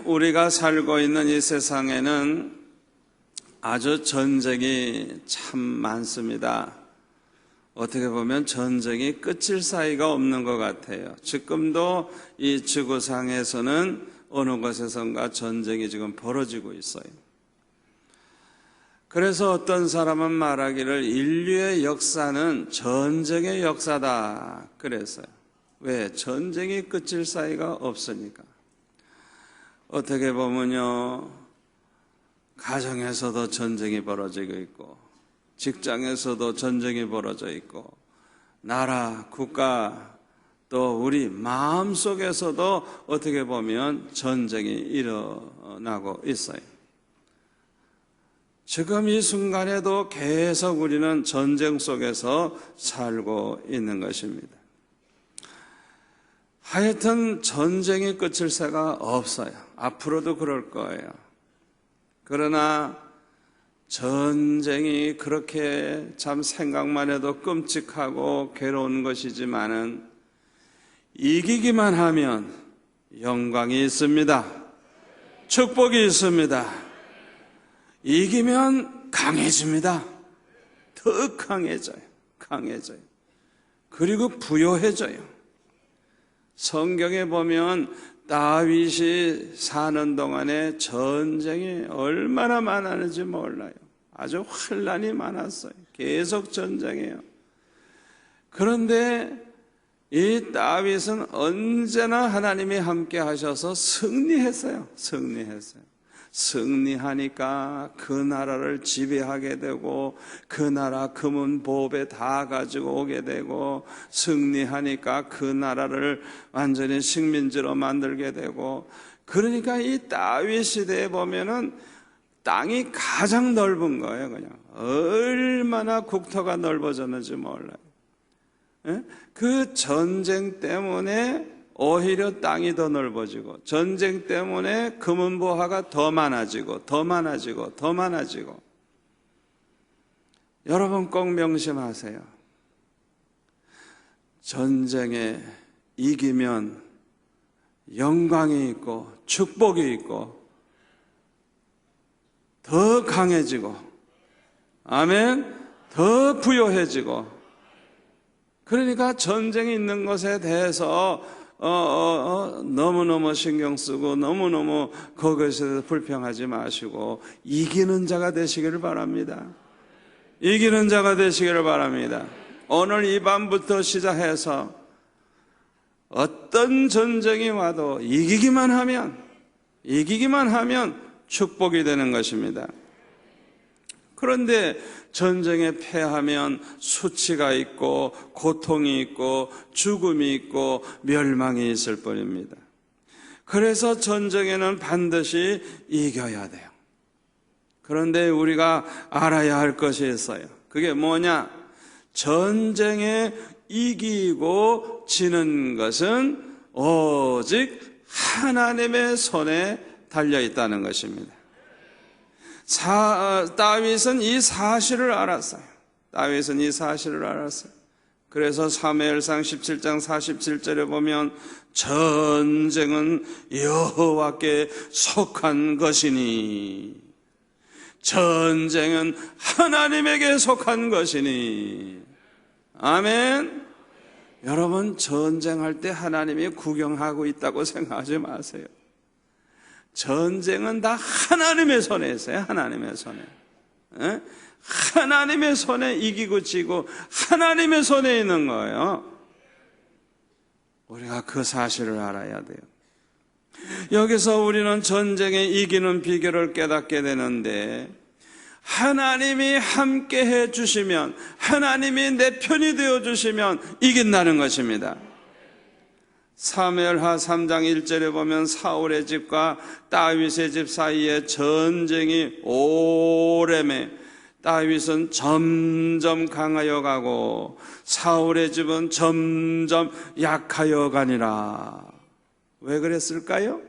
우리가 살고 있는 이 세상에는 아주 전쟁이 참 많습니다. 어떻게 보면 전쟁이 끝일 사이가 없는 것 같아요. 지금도 이 지구상에서는 어느 곳에선가 전쟁이 지금 벌어지고 있어요. 그래서 어떤 사람은 말하기를 인류의 역사는 전쟁의 역사다 그랬어요. 왜? 전쟁이 끝일 사이가 없으니까. 어떻게 보면요, 가정에서도 전쟁이 벌어지고 있고, 직장에서도 전쟁이 벌어져 있고, 나라, 국가, 또 우리 마음속에서도 어떻게 보면 전쟁이 일어나고 있어요. 지금 이 순간에도 계속 우리는 전쟁 속에서 살고 있는 것입니다. 하여튼 전쟁이 끝일 새가 없어요. 앞으로도 그럴 거예요. 그러나 전쟁이 그렇게 참 생각만 해도 끔찍하고 괴로운 것이지만은 이기기만 하면 영광이 있습니다. 축복이 있습니다. 이기면 강해집니다. 더 강해져요. 그리고 부요해져요. 성경에 보면 다윗이 사는 동안에 전쟁이 얼마나 많았는지 몰라요. 아주 환란이 많았어요. 계속 전쟁이에요. 그런데 이 다윗은 언제나 하나님이 함께 하셔서 승리했어요. 승리하니까 그 나라를 지배하게 되고, 그 나라 금은 보배 다 가지고 오게 되고, 승리하니까 그 나라를 완전히 식민지로 만들게 되고, 그러니까 이 다윗 시대에 보면은 땅이 가장 넓은 거예요. 그냥 얼마나 국토가 넓어졌는지 몰라요. 그 전쟁 때문에 오히려 땅이 더 넓어지고, 전쟁 때문에 금은보화가 더 많아지고. 여러분 꼭 명심하세요. 전쟁에 이기면 영광이 있고 축복이 있고 더 강해지고, 아멘, 더 부요해지고. 그러니까 전쟁이 있는 것에 대해서 너무너무 신경 쓰고 너무너무 그것에 대해서 불평하지 마시고 이기는 자가 되시기를 바랍니다. 이기는 자가 되시기를 바랍니다. 오늘 이 밤부터 시작해서 어떤 전쟁이 와도 이기기만 하면 축복이 되는 것입니다. 그런데 전쟁에 패하면 수치가 있고 고통이 있고 죽음이 있고 멸망이 있을 뿐입니다. 그래서 전쟁에는 반드시 이겨야 돼요. 그런데 우리가 알아야 할 것이 있어요. 그게 뭐냐? 전쟁에 이기고 지는 것은 오직 하나님의 손에 달려 있다는 것입니다. 다윗은 이 사실을 알았어요. 그래서 사무엘상 17장 47절에 보면 전쟁은 여호와께 속한 것이니, 전쟁은 하나님에게 속한 것이니. 아멘. 여러분, 전쟁할 때 하나님이 구경하고 있다고 생각하지 마세요. 전쟁은 다 하나님의 손에 있어요. 하나님의 손에 이기고 지고 하나님의 손에 있는 거예요. 우리가 그 사실을 알아야 돼요. 여기서 우리는 전쟁에 이기는 비결을 깨닫게 되는데, 하나님이 함께 해주시면, 하나님이 내 편이 되어주시면 이긴다는 것입니다. 사무엘하 3장 1절에 보면 사울의 집과 다윗의 집 사이에 전쟁이 오래매 다윗은 점점 강하여 가고 사울의 집은 점점 약하여 가니라. 왜 그랬을까요?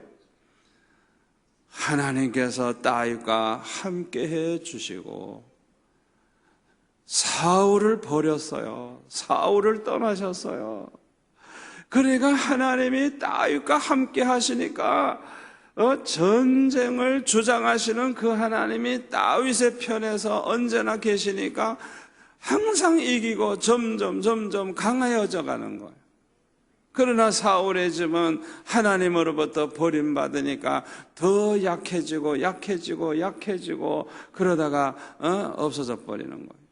하나님께서 다윗과 함께 해 주시고 사울을 버렸어요. 사울을 떠나셨어요. 그러니까 하나님이 다윗과 함께 하시니까 전쟁을 주장하시는 그 하나님이 다윗의 편에서 언제나 계시니까 항상 이기고 점점 강하여져 가는 거예요. 그러나 사울의 집은 하나님으로부터 버림받으니까 더 약해지고 그러다가 없어져 버리는 거예요.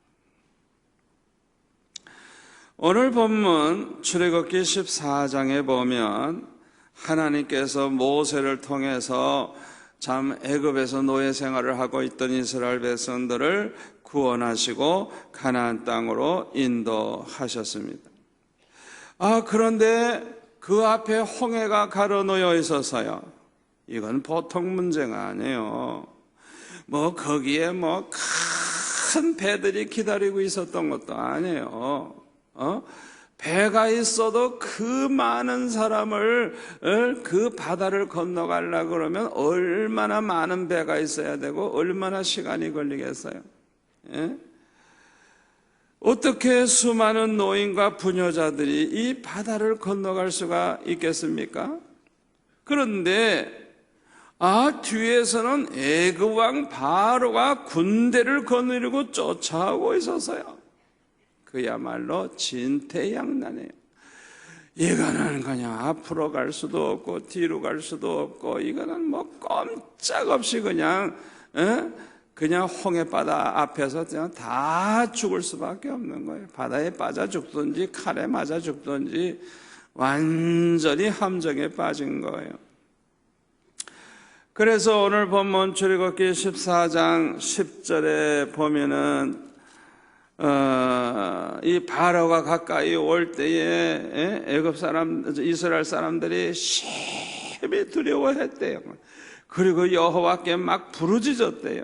오늘 본문 출애굽기 14장에 보면 하나님께서 모세를 통해서 참 애굽에서 노예 생활을 하고 있던 이스라엘 백성들을 구원하시고 가나안 땅으로 인도하셨습니다. 그런데 그 앞에 홍해가 가로놓여 있어서요. 이건 보통 문제가 아니에요. 거기에 큰 배들이 기다리고 있었던 것도 아니에요. 배가 있어도 그 많은 사람을 그 바다를 건너가려고 그러면 얼마나 많은 배가 있어야 되고 얼마나 시간이 걸리겠어요. 예? 어떻게 수많은 노인과 부녀자들이 이 바다를 건너갈 수가 있겠습니까? 그런데 뒤에서는 애굽 왕 바로가 군대를 거느리고 쫓아오고 있었어요. 그야말로 진퇴양난이에요. 이거는 그냥 앞으로 갈 수도 없고 뒤로 갈 수도 없고 이거는 꼼짝없이 그냥 홍해바다 앞에서 그냥 다 죽을 수밖에 없는 거예요. 바다에 빠져 죽든지 칼에 맞아 죽든지 완전히 함정에 빠진 거예요. 그래서 오늘 본문 출애굽기 14장 10절에 보면은 이 바로가 가까이 올 때에 이스라엘 사람들이 심히 두려워했대요. 그리고 여호와께 막 부르짖었대요.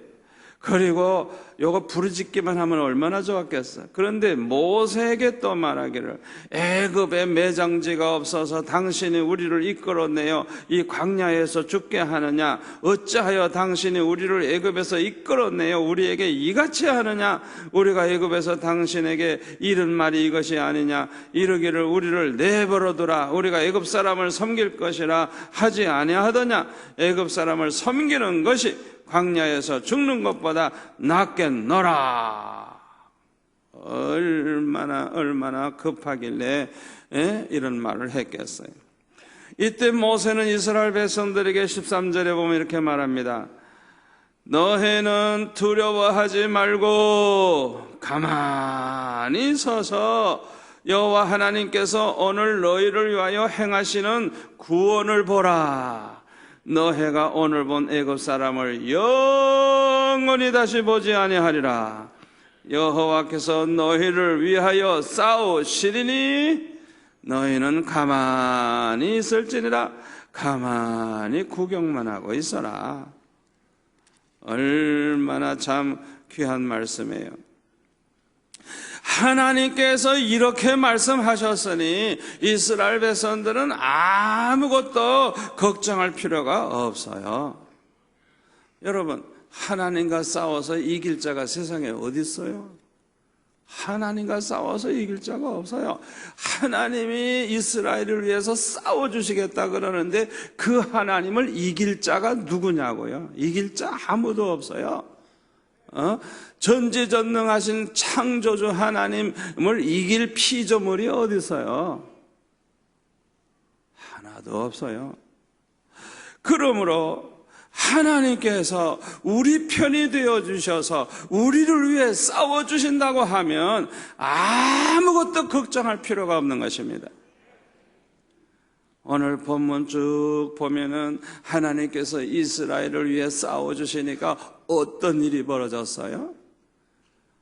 그리고 요거 부르짖기만 하면 얼마나 좋았겠어. 그런데 모세에게 또 말하기를 애굽에 매장지가 없어서 당신이 우리를 이끌어내어 이 광야에서 죽게 하느냐, 어찌하여 당신이 우리를 애굽에서 이끌어내어 우리에게 이같이 하느냐, 우리가 애굽에서 당신에게 이른 말이 이것이 아니냐, 이르기를 우리를 내버려두라, 우리가 애굽 사람을 섬길 것이라 하지 아니하더냐. 애굽 사람을 섬기는 것이 광야에서 죽는 것보다 낫겠노라. 얼마나 급하길래 이런 말을 했겠어요. 이때 모세는 이스라엘 백성들에게 13절에 보면 이렇게 말합니다. 너희는 두려워하지 말고 가만히 서서 여호와 하나님께서 오늘 너희를 위하여 행하시는 구원을 보라. 너희가 오늘 본 애굽 사람을 영원히 다시 보지 아니하리라. 여호와께서 너희를 위하여 싸우시리니 너희는 가만히 있을지니라. 가만히 구경만 하고 있어라. 얼마나 참 귀한 말씀이에요. 하나님께서 이렇게 말씀하셨으니 이스라엘 백성들은 아무것도 걱정할 필요가 없어요. 여러분, 하나님과 싸워서 이길 자가 세상에 어디 있어요? 하나님과 싸워서 이길 자가 없어요. 하나님이 이스라엘을 위해서 싸워주시겠다 그러는데 그 하나님을 이길 자가 누구냐고요? 이길 자 아무도 없어요. 전지전능하신 창조주 하나님을 이길 피조물이 어디 있어요? 하나도 없어요. 그러므로 하나님께서 우리 편이 되어주셔서 우리를 위해 싸워주신다고 하면 아무것도 걱정할 필요가 없는 것입니다. 오늘 본문 쭉 보면은 하나님께서 이스라엘을 위해 싸워주시니까 어떤 일이 벌어졌어요?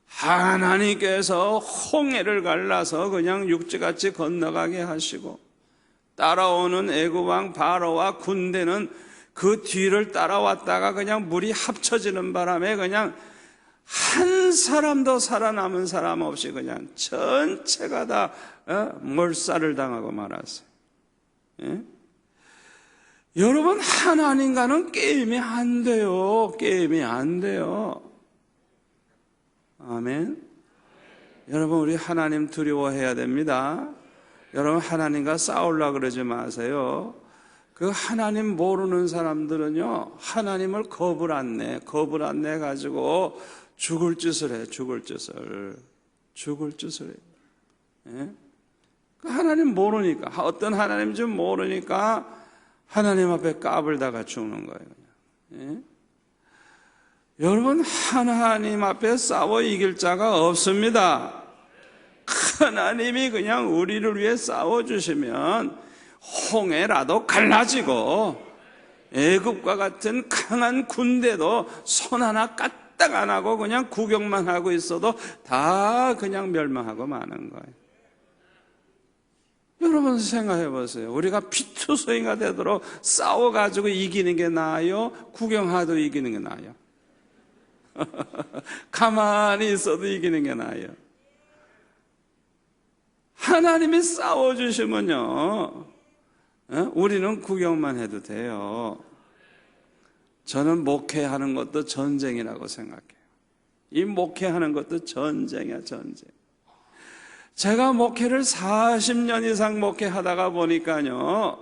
하나님께서 홍해를 갈라서 그냥 육지같이 건너가게 하시고 따라오는 애굽 왕 바로와 군대는 그 뒤를 따라왔다가 그냥 물이 합쳐지는 바람에 그냥 한 사람도 살아남은 사람 없이 그냥 전체가 다 몰살을 당하고 말았어요. 예? 여러분, 하나님과는 게임이 안 돼요. 게임이 안 돼요. 아멘. 여러분, 우리 하나님 두려워해야 됩니다. 여러분, 하나님과 싸우려고 그러지 마세요. 그 하나님 모르는 사람들은요, 하나님을 겁을 안 내 가지고 죽을 짓을 해. 죽을 짓을 해. 예? 그 하나님 모르니까, 어떤 하나님인지 모르니까 하나님 앞에 까불다가 죽는 거예요. 예? 여러분, 하나님 앞에 싸워 이길 자가 없습니다. 하나님이 그냥 우리를 위해 싸워주시면 홍해라도 갈라지고 애굽과 같은 강한 군대도 손 하나 까딱 안 하고 그냥 구경만 하고 있어도 다 그냥 멸망하고 마는 거예요. 여러분 생각해 보세요. 우리가 피투성이가 되도록 싸워가지고 이기는 게 나아요? 구경하도 이기는 게 나아요? 가만히 있어도 이기는 게 나아요? 하나님이 싸워주시면요, 우리는 구경만 해도 돼요. 저는 목회하는 것도 전쟁이라고 생각해요. 이 목회하는 것도 전쟁이야, 전쟁. 제가 목회를 40년 이상 목회하다가 보니까요,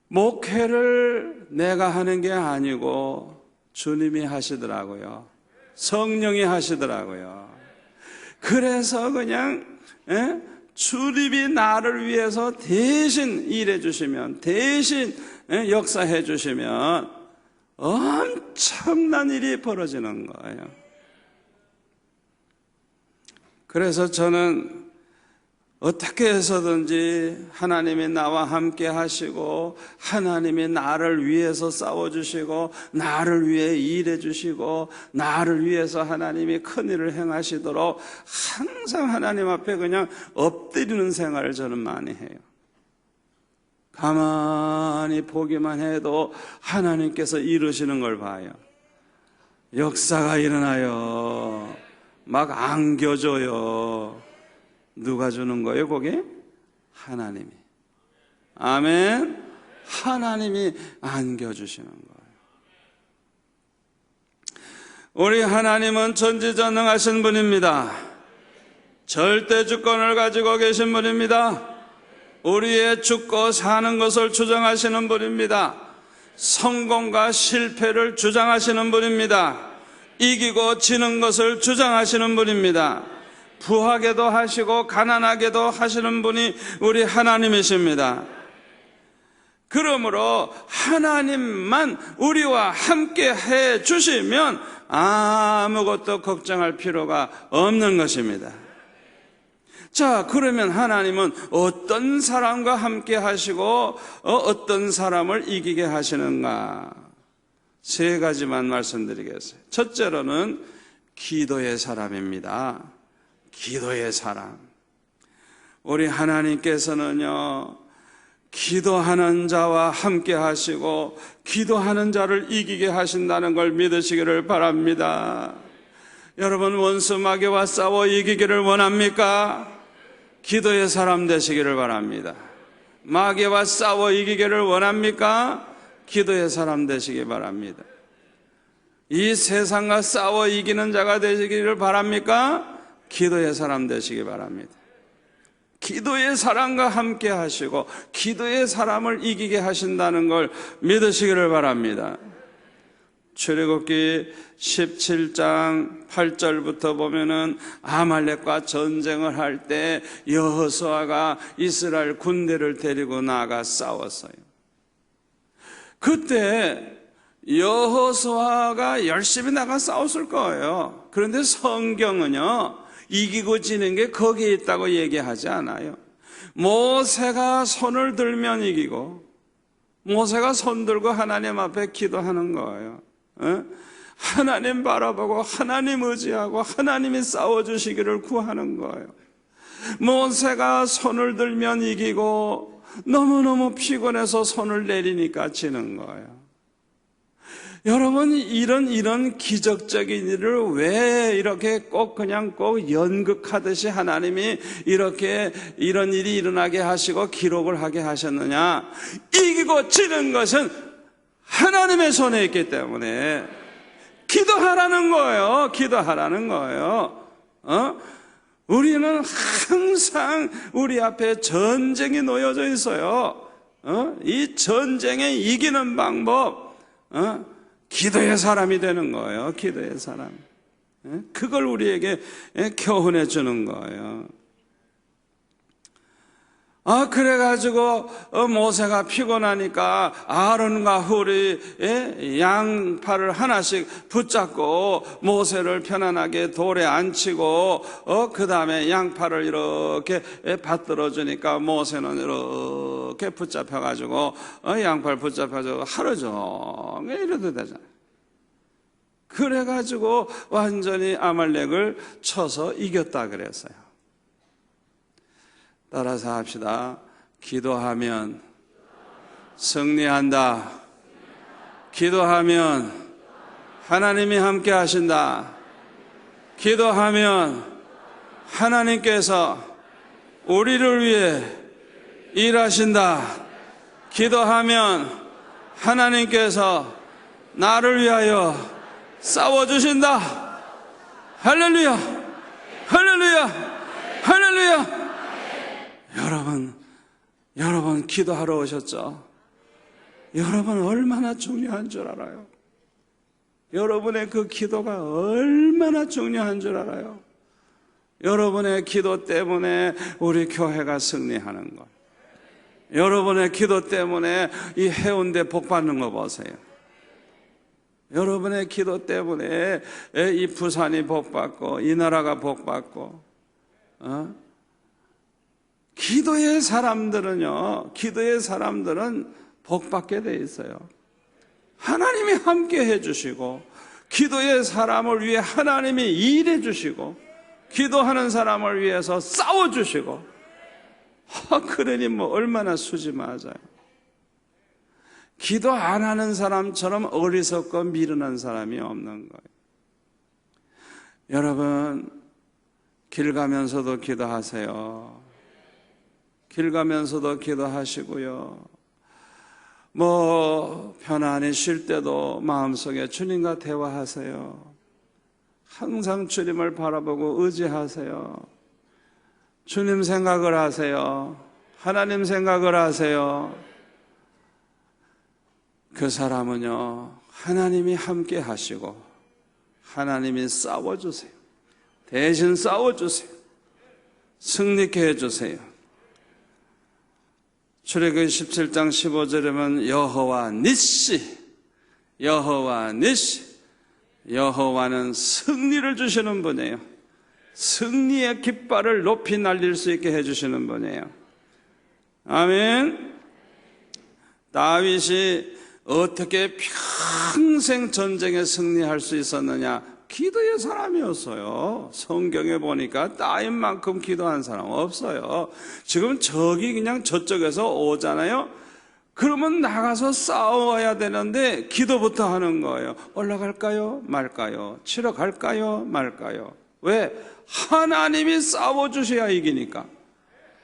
목회를 내가 하는 게 아니고 주님이 하시더라고요. 성령이 하시더라고요. 그래서 그냥 주님이 나를 위해서 대신 일해 주시면, 대신 역사해 주시면 엄청난 일이 벌어지는 거예요. 그래서 저는 어떻게 해서든지 하나님이 나와 함께 하시고, 하나님이 나를 위해서 싸워주시고, 나를 위해 일해 주시고, 나를 위해서 하나님이 큰일을 행하시도록 항상 하나님 앞에 그냥 엎드리는 생활을 저는 많이 해요. 가만히 보기만 해도 하나님께서 이루시는 걸 봐요. 역사가 일어나요. 막 안겨줘요. 누가 주는 거예요, 거기? 하나님이. 아멘. 하나님이 안겨주시는 거예요. 우리 하나님은 전지전능하신 분입니다. 절대 주권을 가지고 계신 분입니다. 우리의 죽고 사는 것을 주장하시는 분입니다. 성공과 실패를 주장하시는 분입니다. 이기고 지는 것을 주장하시는 분입니다. 부하게도 하시고 가난하게도 하시는 분이 우리 하나님이십니다. 그러므로 하나님만 우리와 함께 해 주시면 아무것도 걱정할 필요가 없는 것입니다. 자, 그러면 하나님은 어떤 사람과 함께 하시고 어떤 사람을 이기게 하시는가? 세 가지만 말씀드리겠어요. 첫째로는 기도의 사람입니다. 기도의 사람. 우리 하나님께서는요, 기도하는 자와 함께 하시고 기도하는 자를 이기게 하신다는 걸 믿으시기를 바랍니다. 여러분, 원수 마귀와 싸워 이기기를 원합니까? 기도의 사람 되시기를 바랍니다. 마귀와 싸워 이기기를 원합니까? 기도의 사람 되시기 바랍니다. 이 세상과 싸워 이기는 자가 되시기를 바랍니까? 기도의 사람 되시기 바랍니다. 기도의 사람과 함께 하시고 기도의 사람을 이기게 하신다는 걸 믿으시기를 바랍니다. 출애굽기 17장 8절부터 보면은 아말렉과 전쟁을 할 때 여호수아가 이스라엘 군대를 데리고 나가 싸웠어요. 그때 여호수아가 열심히 나가 싸웠을 거예요. 그런데 성경은요, 이기고 지는 게 거기에 있다고 얘기하지 않아요. 모세가 손을 들면 이기고, 모세가 손 들고 하나님 앞에 기도하는 거예요. 하나님 바라보고 하나님 의지하고 하나님이 싸워주시기를 구하는 거예요. 모세가 손을 들면 이기고 너무너무 피곤해서 손을 내리니까 지는 거예요. 여러분, 이런 기적적인 일을 왜 이렇게 꼭 연극하듯이 하나님이 이런 일이 일어나게 하시고 기록을 하게 하셨느냐? 이기고 지는 것은 하나님의 손에 있기 때문에 기도하라는 거예요. 기도하라는 거예요. 우리는 항상 우리 앞에 전쟁이 놓여져 있어요. 이 전쟁에 이기는 방법, 기도의 사람이 되는 거예요. 기도의 사람. 그걸 우리에게 교훈해 주는 거예요. 그래가지고 모세가 피곤하니까 아론과 훌이 양팔을 하나씩 붙잡고 모세를 편안하게 돌에 앉히고 그 다음에 양팔을 이렇게 받들어 주니까 모세는 이렇게 붙잡혀가지고 양팔 붙잡혀가지고 하루 종일 이래도 되잖아요. 그래가지고 완전히 아말렉을 쳐서 이겼다 그랬어요. 따라서 합시다. 기도하면 승리한다. 기도하면 하나님이 함께 하신다. 기도하면 하나님께서 우리를 위해 일하신다. 기도하면 하나님께서 나를 위하여 싸워주신다. 할렐루야! 할렐루야! 할렐루야! 여러분 기도하러 오셨죠? 여러분 얼마나 중요한 줄 알아요? 여러분의 그 기도가 얼마나 중요한 줄 알아요? 여러분의 기도 때문에 우리 교회가 승리하는 것, 여러분의 기도 때문에 이 해운대 복 받는 거 보세요. 여러분의 기도 때문에 이 부산이 복 받고 이 나라가 복 받고 기도의 사람들은 복 받게 돼 있어요. 하나님이 함께 해주시고 기도의 사람을 위해 하나님이 일해 주시고 기도하는 사람을 위해서 싸워주시고 그러니 뭐 얼마나 수지 맞아요. 기도 안 하는 사람처럼 어리석고 미련한 사람이 없는 거예요. 여러분 길 가면서도 기도하세요. 길 가면서도 기도하시고요. 편안히 쉴 때도 마음속에 주님과 대화하세요. 항상 주님을 바라보고 의지하세요. 주님 생각을 하세요. 하나님 생각을 하세요. 그 사람은요, 하나님이 함께 하시고 하나님이 싸워주세요. 대신 싸워주세요. 승리케 해주세요. 출애굽기 17장 15절에 보면 여호와 니시, 여호와 니시, 여호와는 승리를 주시는 분이에요. 승리의 깃발을 높이 날릴 수 있게 해주시는 분이에요. 아멘. 다윗이 어떻게 평생 전쟁에 승리할 수 있었느냐? 기도의 사람이었어요. 성경에 보니까 다윗만큼 기도한 사람 없어요. 지금 적이 그냥 저쪽에서 오잖아요. 그러면 나가서 싸워야 되는데 기도부터 하는 거예요. 올라갈까요? 말까요? 치러 갈까요? 말까요? 왜? 하나님이 싸워주셔야 이기니까.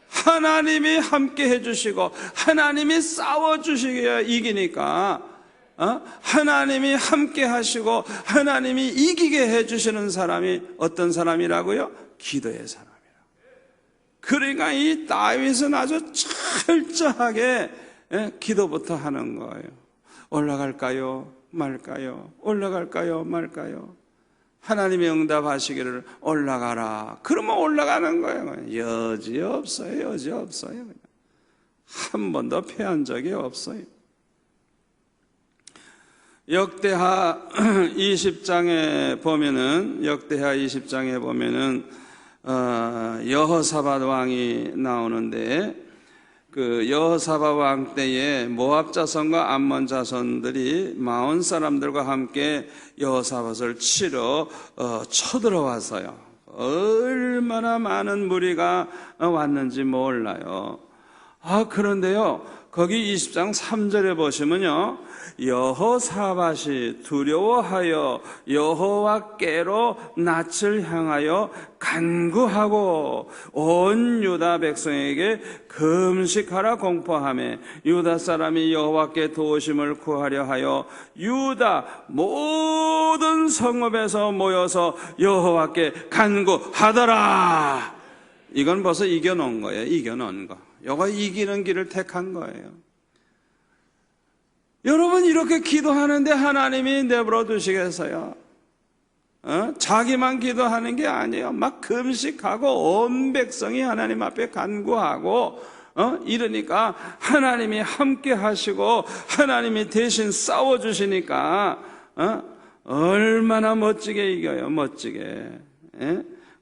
하나님이 함께 해주시고 하나님이 싸워주셔야 이기니까 하나님이 함께 하시고 하나님이 이기게 해주시는 사람이 어떤 사람이라고요? 기도의 사람이라. 그러니까 이 다윗은 아주 철저하게 기도부터 하는 거예요. 올라갈까요? 말까요? 올라갈까요? 말까요? 하나님의 응답하시기를 올라가라. 그러면 올라가는 거예요. 여지 없어요. 여지 없어요. 한 번도 패한 적이 없어요. 역대하 20장에 보면은 여호사밧 왕이 나오는데 그 여호사밧 왕 때에 모압 자손과 암몬 자손들이 마온 사람들과 함께 여호사밧을 치러 쳐들어와서요. 얼마나 많은 무리가 왔는지 몰라요. 그런데요, 거기 20장 3절에 보시면요, 여호사밧이 두려워하여 여호와께로 낯을 향하여 간구하고 온 유다 백성에게 금식하라 공포하며 유다 사람이 여호와께 도우심을 구하려 하여 유다 모든 성읍에서 모여서 여호와께 간구하더라. 이건 벌써 이겨놓은 거예요. 이겨놓은 거. 요거 이기는 길을 택한 거예요. 여러분 이렇게 기도하는데 하나님이 내버려 두시겠어요? 자기만 기도하는 게 아니에요. 막 금식하고 온 백성이 하나님 앞에 간구하고 이러니까 하나님이 함께 하시고 하나님이 대신 싸워주시니까 얼마나 멋지게 이겨요. 멋지게.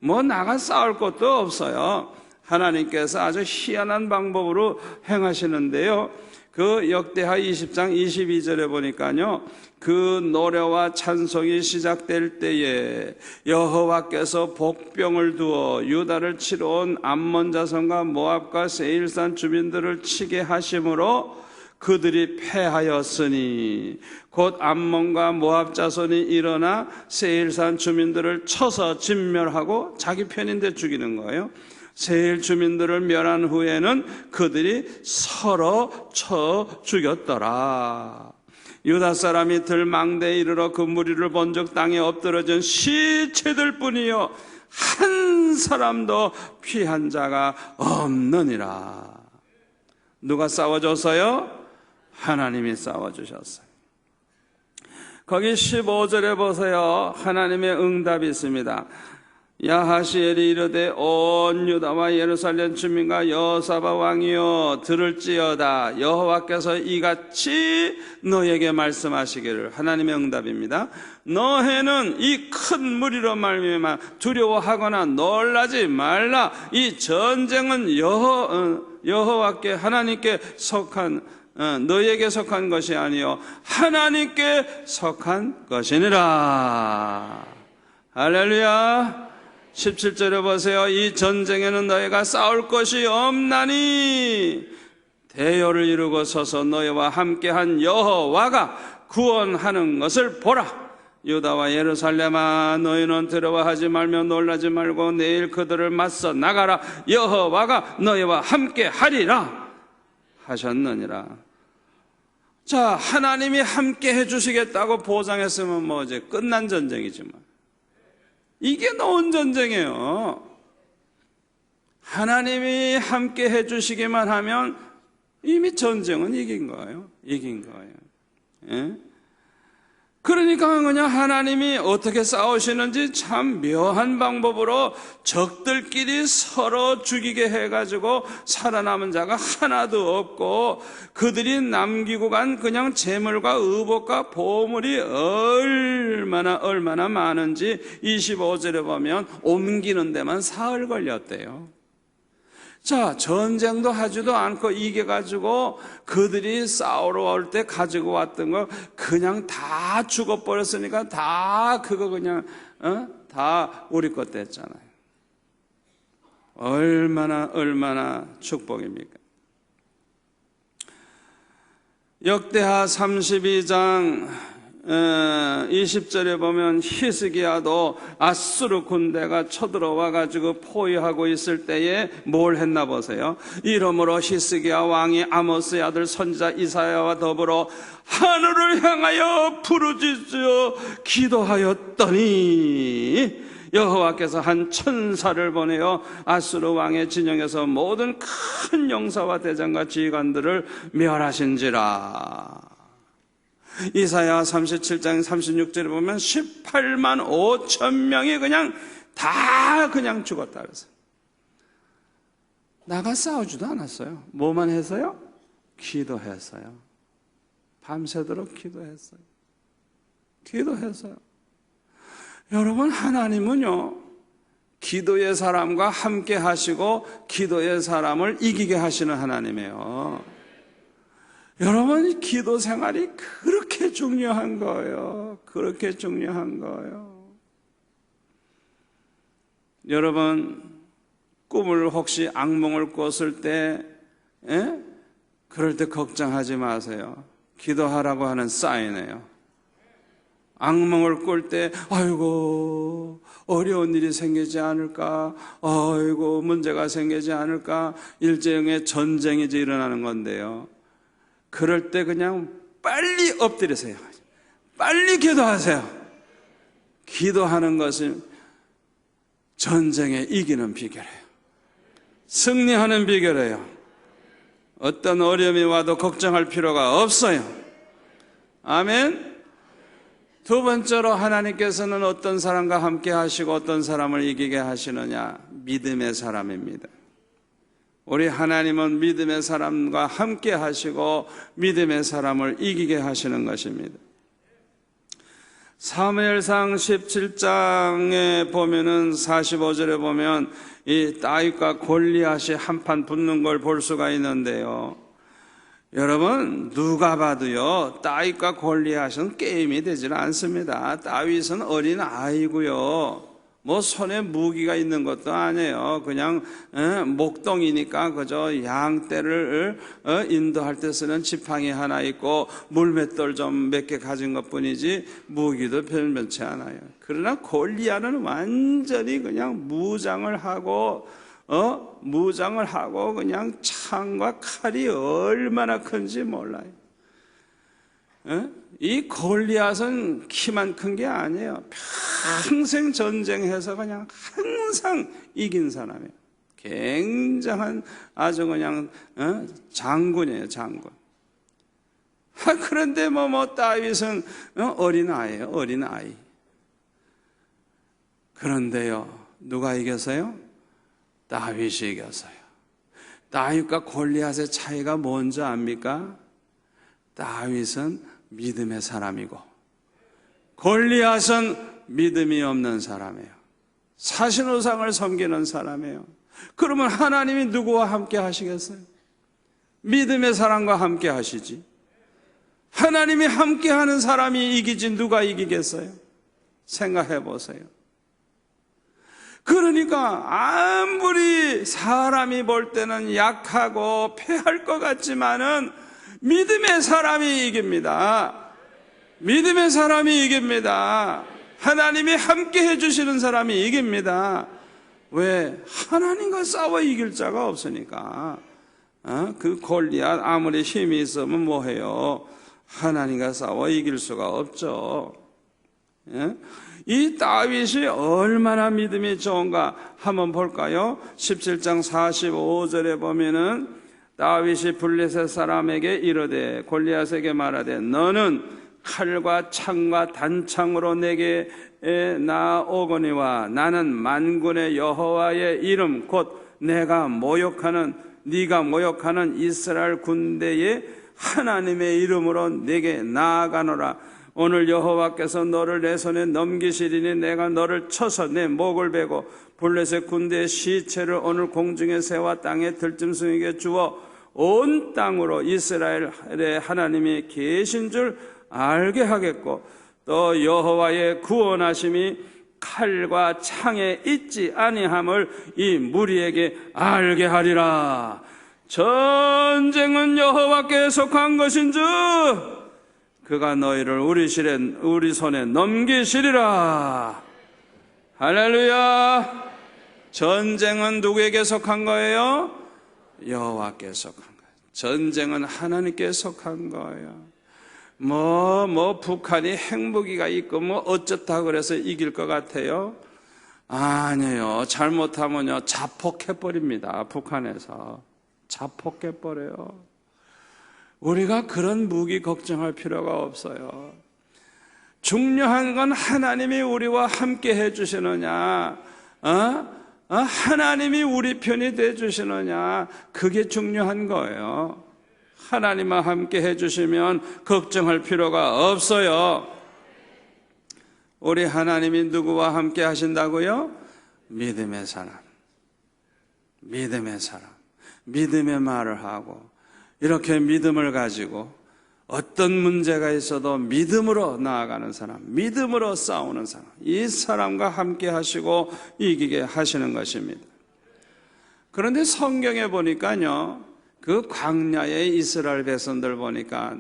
뭐 나가 싸울 것도 없어요. 하나님께서 아주 희한한 방법으로 행하시는데요. 그 역대하 20장 22절에 보니까요, 그 노래와 찬송이 시작될 때에 여호와께서 복병을 두어 유다를 치러 온 암몬 자손과 모압과 세일산 주민들을 치게 하심으로 그들이 패하였으니 곧 암몬과 모압 자손이 일어나 세일산 주민들을 쳐서 진멸하고 자기 편인데 죽이는 거예요. 세일 주민들을 멸한 후에는 그들이 서로 쳐 죽였더라. 유다 사람이 들망대에 이르러 그 무리를 본즉 땅에 엎드러진 시체들 뿐이요 한 사람도 피한 자가 없느니라. 누가 싸워줬어요? 하나님이 싸워주셨어요. 거기 15절에 보세요. 하나님의 응답이 있습니다. 야하시엘이 이르되 온 유다와 예루살렘 주민과 여호사밧 왕이여 들을지어다. 여호와께서 이같이 너에게 말씀하시기를. 하나님의 응답입니다. 너희는 이 큰 무리로 말미암아 두려워하거나 놀라지 말라. 이 전쟁은 여호와께 하나님께 속한 너희에게 속한 것이 아니요 하나님께 속한 것이니라. 할렐루야. 17절에 보세요. 이 전쟁에는 너희가 싸울 것이 없나니 대열을 이루고 서서 너희와 함께한 여호와가 구원하는 것을 보라. 유다와 예루살렘아 너희는 두려워하지 말며 놀라지 말고 내일 그들을 맞서 나가라. 여호와가 너희와 함께하리라 하셨느니라. 자, 하나님이 함께 해주시겠다고 보장했으면 뭐 이제 끝난 전쟁이지만 이게 놓은 전쟁이에요. 하나님이 함께 해주시기만 하면 이미 전쟁은 이긴 거예요. 이긴 거예요. 예? 그러니까 그냥 하나님이 어떻게 싸우시는지 참 묘한 방법으로 적들끼리 서로 죽이게 해가지고 살아남은 자가 하나도 없고 그들이 남기고 간 그냥 재물과 의복과 보물이 얼마나 많은지 25절에 보면 옮기는 데만 사흘 걸렸대요. 자, 전쟁도 하지도 않고 이겨가지고 그들이 싸우러 올 때 가지고 왔던 거 그냥 다 죽어버렸으니까 다 그거 그냥 다 우리 것 됐잖아요. 얼마나 축복입니까? 역대하 32장 20절에 보면 히스기야도 아수르 군대가 쳐들어와 가지고 포위하고 있을 때에 뭘 했나 보세요. 이러므로 히스기야 왕이 아모스의 아들 선지자 이사야와 더불어 하늘을 향하여 부르짖어 기도하였더니 여호와께서 한 천사를 보내어 아수르 왕의 진영에서 모든 큰 용사와 대장과 지휘관들을 멸하신지라. 이사야 37장 36절에 보면 18만 5천 명이 그냥 다 그냥 죽었다 그래서 나가 싸우지도 않았어요. 뭐만 했어요? 기도했어요. 밤새도록 기도했어요. 여러분, 하나님은요 기도의 사람과 함께 하시고 기도의 사람을 이기게 하시는 하나님이에요. 여러분, 기도 생활이 그렇게 중요한 거예요. 그렇게 중요한 거예요. 여러분, 꿈을 혹시 악몽을 꿨을 때, 그럴 때 걱정하지 마세요. 기도하라고 하는 사인이에요. 악몽을 꿀 때, 아이고, 어려운 일이 생기지 않을까? 아이고, 문제가 생기지 않을까? 일제형의 전쟁이 이제 일어나는 건데요. 그럴 때 그냥 빨리 엎드리세요. 빨리 기도하세요. 기도하는 것은 전쟁에 이기는 비결이에요. 승리하는 비결이에요. 어떤 어려움이 와도 걱정할 필요가 없어요. 아멘. 두 번째로 하나님께서는 어떤 사람과 함께 하시고 어떤 사람을 이기게 하시느냐? 믿음의 사람입니다. 우리 하나님은 믿음의 사람과 함께 하시고 믿음의 사람을 이기게 하시는 것입니다. 사무엘상 17장에 보면은 45절에 보면 이 다윗과 골리앗이 한판 붙는 걸 볼 수가 있는데요. 여러분, 누가 봐도요, 다윗과 골리앗은 게임이 되지는 않습니다. 다윗은 어린 아이고요, 뭐 손에 무기가 있는 것도 아니에요. 그냥 목동이니까 그저 양떼를 인도할 때 쓰는 지팡이 하나 있고 물맷돌 좀 몇 개 가진 것뿐이지 무기도 별변치 않아요. 그러나 골리앗은 완전히 그냥 무장을 하고 그냥 창과 칼이 얼마나 큰지 몰라요. 이 골리앗은 키만 큰 게 아니에요. 평생 전쟁해서 그냥 항상 이긴 사람이에요. 굉장한 아주 그냥 장군이에요, 장군. 그런데 다윗은 어린아이예요, 어린아이. 그런데요, 누가 이겼어요? 다윗이 이겼어요. 다윗과 골리앗의 차이가 뭔지 압니까? 다윗은 믿음의 사람이고 골리앗은 믿음이 없는 사람이에요. 사신우상을 섬기는 사람이에요. 그러면 하나님이 누구와 함께 하시겠어요? 믿음의 사람과 함께 하시지. 하나님이 함께 하는 사람이 이기지 누가 이기겠어요? 생각해 보세요. 그러니까 아무리 사람이 볼 때는 약하고 패할 것 같지만은 믿음의 사람이 이깁니다. 믿음의 사람이 이깁니다. 하나님이 함께 해주시는 사람이 이깁니다. 왜? 하나님과 싸워 이길 자가 없으니까. 그 골리앗 아무리 힘이 있으면 뭐해요? 하나님과 싸워 이길 수가 없죠. 이 다윗이 얼마나 믿음이 좋은가 한번 볼까요? 17장 45절에 보면은 다윗이 블레셋 사람에게 이르되 골리앗에게 말하되 너는 칼과 창과 단창으로 내게 나오거니와 나는 만군의 여호와의 이름 곧 네가 모욕하는 이스라엘 군대의 하나님의 이름으로 내게 나아가노라. 오늘 여호와께서 너를 내 손에 넘기시리니 내가 너를 쳐서 내 목을 베고 블레셋 군대의 시체를 오늘 공중의 새와 땅의 들짐승에게 주어 온 땅으로 이스라엘의 하나님이 계신 줄 알게 하겠고 또 여호와의 구원하심이 칼과 창에 있지 아니함을 이 무리에게 알게 하리라. 전쟁은 여호와께 속한 것인즉 그가 너희를 우리 손에 넘기시리라. 할렐루야. 전쟁은 누구에게 속한 거예요? 여호와께 속한 거예요. 전쟁은 하나님께 속한 거예요. 북한이 핵무기가 있고 어쩌다 그래서 이길 것 같아요? 아니에요. 잘못하면요 자폭해버립니다. 북한에서 자폭해버려요. 우리가 그런 무기 걱정할 필요가 없어요. 중요한 건 하나님이 우리와 함께 해주시느냐, 하나님이 우리 편이 되주시느냐, 그게 중요한 거예요. 하나님과 함께 해주시면 걱정할 필요가 없어요. 우리 하나님이 누구와 함께 하신다고요? 믿음의 사람, 믿음의 말을 하고 이렇게 믿음을 가지고 어떤 문제가 있어도 믿음으로 나아가는 사람, 믿음으로 싸우는 사람, 이 사람과 함께 하시고 이기게 하시는 것입니다. 그런데 성경에 보니까요, 그 광야의 이스라엘 백성들 보니까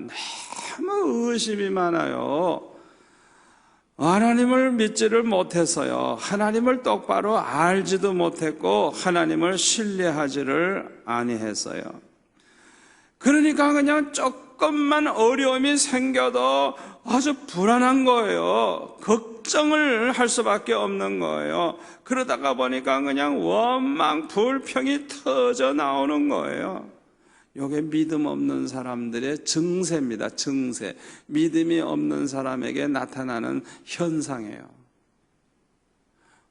너무 의심이 많아요. 하나님을 믿지를 못해서요, 하나님을 똑바로 알지도 못했고 하나님을 신뢰하지를 아니했어요. 그러니까 그냥 조금만 어려움이 생겨도 아주 불안한 거예요. 걱정을 할 수밖에 없는 거예요. 그러다가 보니까 그냥 원망, 불평이 터져 나오는 거예요. 요게 믿음 없는 사람들의 증세입니다. 증세. 믿음이 없는 사람에게 나타나는 현상이에요.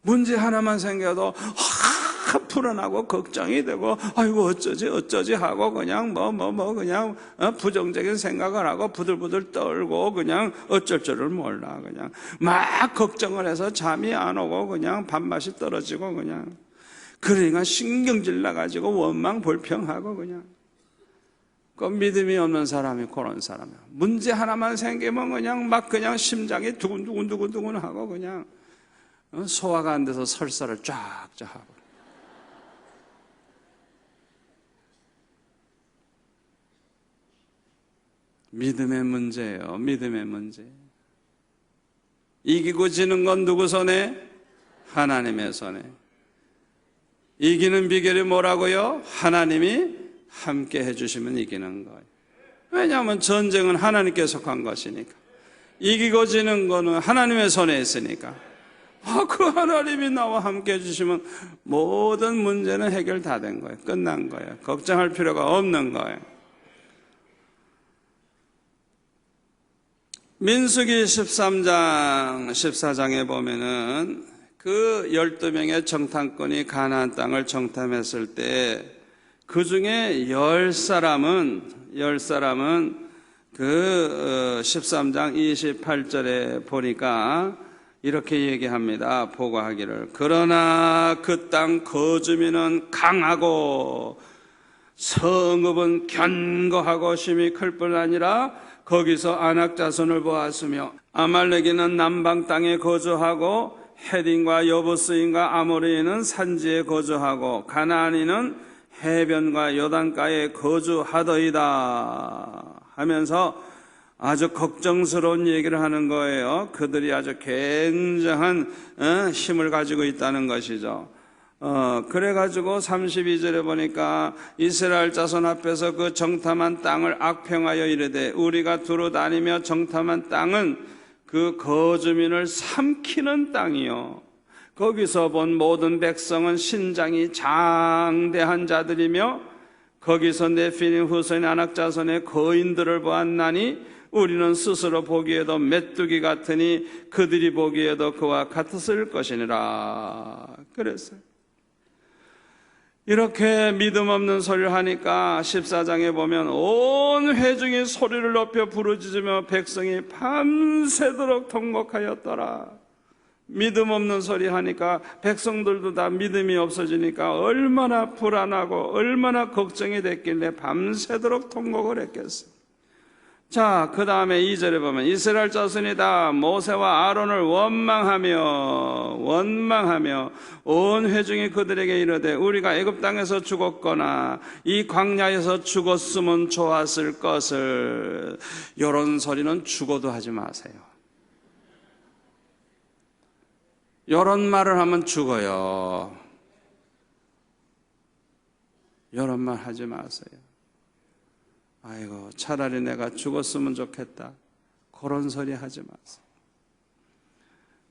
문제 하나만 생겨도 불안하고 걱정이 되고 아이고 어쩌지 하고 그냥 그냥 부정적인 생각을 하고 부들부들 떨고 그냥 어쩔 줄을 몰라. 그냥 막 걱정을 해서 잠이 안 오고 그냥 밥맛이 떨어지고 그냥 그러니까 신경질 나가지고 원망 불평하고 그냥 그 믿음이 없는 사람이 그런 사람이야. 문제 하나만 생기면 그냥 심장이 두근두근 하고 그냥 소화가 안 돼서 설사를 쫙쫙 하고. 믿음의 문제예요. 믿음의 문제. 이기고 지는 건 누구 손에? 하나님의 손에. 이기는 비결이 뭐라고요? 하나님이 함께 해주시면 이기는 거예요. 왜냐하면 전쟁은 하나님께 속한 것이니까. 이기고 지는 거는 하나님의 손에 있으니까. 그 하나님이 나와 함께 해주시면 모든 문제는 해결 다 된 거예요. 끝난 거예요. 걱정할 필요가 없는 거예요. 민수기 13장, 14장에 보면은 그 12명의 정탐꾼이 가나안 땅을 정탐했을 때 그 중에 10사람은 그 13장 28절에 보니까 이렇게 얘기합니다. 보고하기를. 그러나 그 땅 거주민은 강하고 성읍은 견고하고 심히 클 뿐 아니라 거기서 아낙 자손을 보았으며 아말렉인은 남방 땅에 거주하고 헤딘과 여부스인과 아모리인은 산지에 거주하고 가나안인은 해변과 요단가에 거주하더이다 하면서 아주 걱정스러운 얘기를 하는 거예요. 그들이 아주 굉장한 힘을 가지고 있다는 것이죠. 그래가지고 32절에 보니까 이스라엘 자손 앞에서 그 정탐한 땅을 악평하여 이르되 우리가 두루 다니며 정탐한 땅은 그 거주민을 삼키는 땅이요 거기서 본 모든 백성은 신장이 장대한 자들이며 거기서 네피림 후손의 아낙 자손의 거인들을 보았나니 우리는 스스로 보기에도 메뚜기 같으니 그들이 보기에도 그와 같았을 것이니라 그랬어요. 이렇게 믿음 없는 소리를 하니까 14장에 보면 온 회중이 소리를 높여 부르짖으며 백성이 밤새도록 통곡하였더라. 믿음 없는 소리 하니까 백성들도 다 믿음이 없어지니까 얼마나 불안하고 얼마나 걱정이 됐길래 밤새도록 통곡을 했겠어요. 자, 그 다음에 2절에 보면 이스라엘 자손이 다 모세와 아론을 원망하며 온 회중이 그들에게 이르되 우리가 애굽 땅에서 죽었거나 이 광야에서 죽었으면 좋았을 것을. 이런 소리는 죽어도 하지 마세요. 이런 말을 하면 죽어요. 이런 말 하지 마세요. 아이고 차라리 내가 죽었으면 좋겠다. 그런 소리 하지 마세요.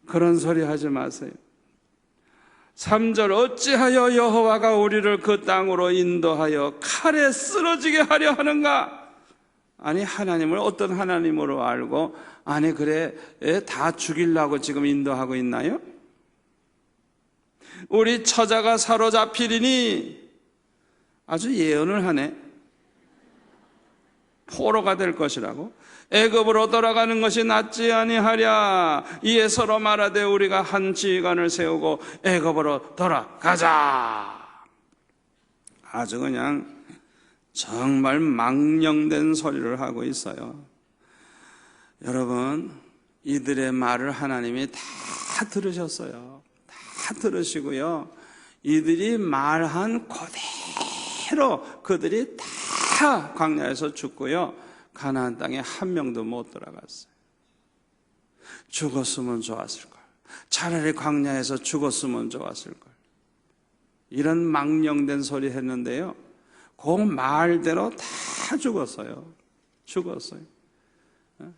그런 소리 하지 마세요. 3절 어찌하여 여호와가 우리를 그 땅으로 인도하여 칼에 쓰러지게 하려 하는가? 아니 하나님을 어떤 하나님으로 알고 아니 그래 다 죽이려고 지금 인도하고 있나요? 우리 처자가 사로잡히리니 아주 예언을 하네. 포로가 될 것이라고. 애굽으로 돌아가는 것이 낫지 아니하랴. 이에 서로 말하되 우리가 한 지휘관을 세우고 애굽으로 돌아가자. 아주 그냥 정말 망령된 소리를 하고 있어요. 여러분 이들의 말을 하나님이 다 들으셨어요. 다 들으시고요. 이들이 말한 그대로 그들이 다 광야에서 죽고요. 가나안 땅에 한 명도 못 들어갔어요. 죽었으면 좋았을걸. 차라리 광야에서 죽었으면 좋았을걸. 이런 망령된 소리 했는데요. 그 말대로 다 죽었어요. 죽었어요.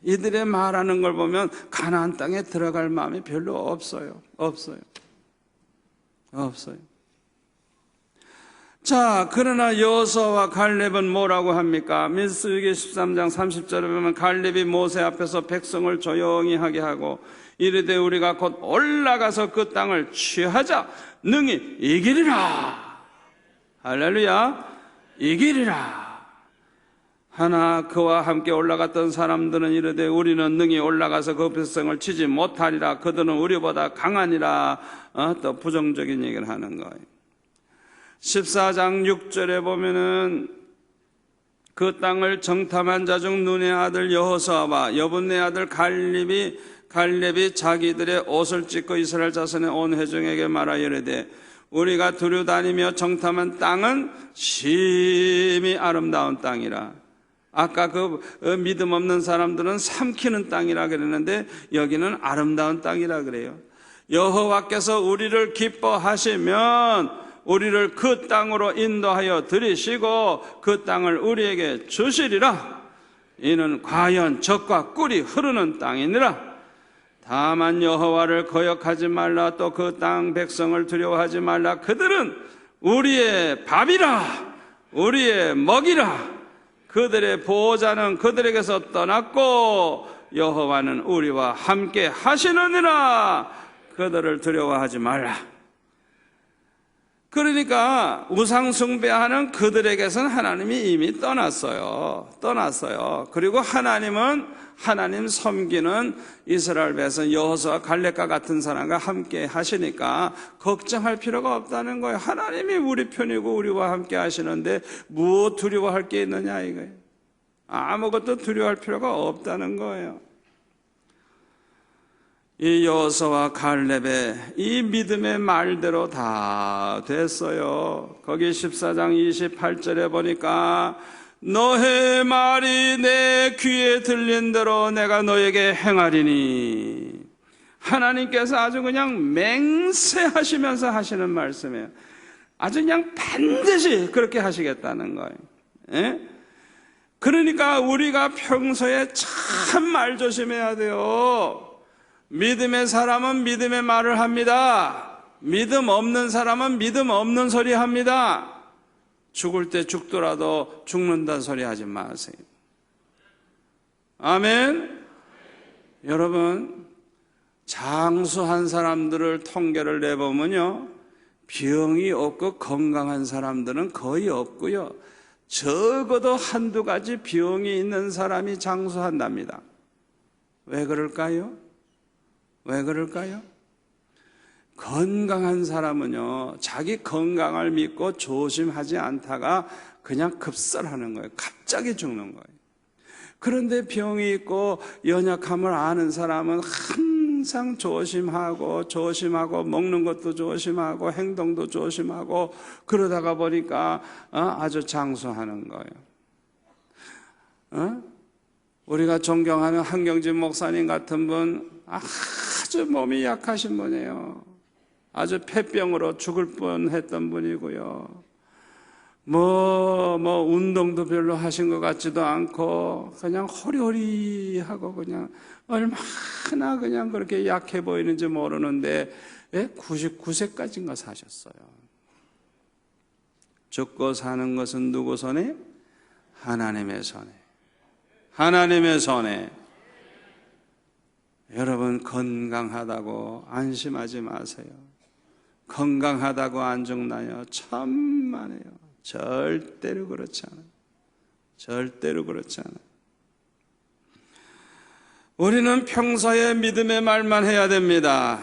이들의 말하는 걸 보면 가나안 땅에 들어갈 마음이 별로 없어요. 없어요. 자, 그러나 여호수아와 갈렙은 뭐라고 합니까? 민수기 13장 30절에 보면 갈렙이 모세 앞에서 백성을 조용히 하게 하고 이르되 우리가 곧 올라가서 그 땅을 취하자 능히 이기리라. 할렐루야. 이기리라. 하나 그와 함께 올라갔던 사람들은 이르되 우리는 능히 올라가서 그 백성을 치지 못하리라. 그들은 우리보다 강하니라. 또 부정적인 얘기를 하는 거예요. 14장 6절에 보면은 그 땅을 정탐한 자 중 눈의 아들 여호수아와 여분네 아들 갈렙이 자기들의 옷을 찢고 이스라엘 자손의 온 회중에게 말하여 이르되 우리가 두루다니며 정탐한 땅은 심히 아름다운 땅이라. 아까 그 믿음 없는 사람들은 삼키는 땅이라 그랬는데 여기는 아름다운 땅이라 그래요. 여호와께서 우리를 기뻐하시면 우리를 그 땅으로 인도하여 들이시고 그 땅을 우리에게 주시리라. 이는 과연 젖과 꿀이 흐르는 땅이니라. 다만 여호와를 거역하지 말라. 또 그 땅 백성을 두려워하지 말라. 그들은 우리의 밥이라. 우리의 먹이라. 그들의 보호자는 그들에게서 떠났고 여호와는 우리와 함께 하시느니라. 그들을 두려워하지 말라. 그러니까 우상 숭배하는 그들에게서는 하나님이 이미 떠났어요. 그리고 하나님은 하나님 섬기는 이스라엘 백성 여호수아 갈렙과 같은 사람과 함께 하시니까 걱정할 필요가 없다는 거예요. 하나님이 우리 편이고 우리와 함께 하시는데 무엇 두려워할 게 있느냐 이거예요. 아무것도 두려워할 필요가 없다는 거예요. 이 여호수아와 갈렙의 이 믿음의 말대로 다 됐어요. 거기 14장 28절에 보니까 너의 말이 내 귀에 들린 대로 내가 너에게 행하리니. 하나님께서 아주 그냥 맹세하시면서 하시는 말씀이에요. 아주 그냥 반드시 그렇게 하시겠다는 거예요. 예? 그러니까 우리가 평소에 참 말 조심해야 돼요. 믿음의 사람은 믿음의 말을 합니다. 믿음 없는 사람은 믿음 없는 소리 합니다. 죽을 때 죽더라도 죽는다는 소리 하지 마세요. 아멘. 여러분, 장수한 사람들을 통계를 내보면요, 병이 없고 건강한 사람들은 거의 없고요, 적어도 한두 가지 병이 있는 사람이 장수한답니다. 왜 그럴까요? 건강한 사람은요, 자기 건강을 믿고 조심하지 않다가 그냥 급설하는 거예요. 갑자기 죽는 거예요. 그런데 병이 있고 연약함을 아는 사람은 항상 조심하고 먹는 것도 조심하고 행동도 조심하고 그러다가 보니까 아주 장수하는 거예요. 우리가 존경하는 한경진 목사님 같은 분, 아주 몸이 약하신 분이에요. 아주 폐병으로 죽을 뻔했던 분이고요. 운동도 별로 하신 것 같지도 않고 그냥 호리호리하고 그냥 얼마나 그냥 그렇게 약해 보이는지 모르는데 99세까지인가 사셨어요. 죽고 사는 것은 누구 손에? 하나님의 손에. 하나님의 손에. 여러분, 건강하다고 안심하지 마세요. 건강하다고 안 죽나요? 천만에요. 절대로 그렇지 않아요. 절대로 그렇지 않아요. 우리는 평소에 믿음의 말만 해야 됩니다.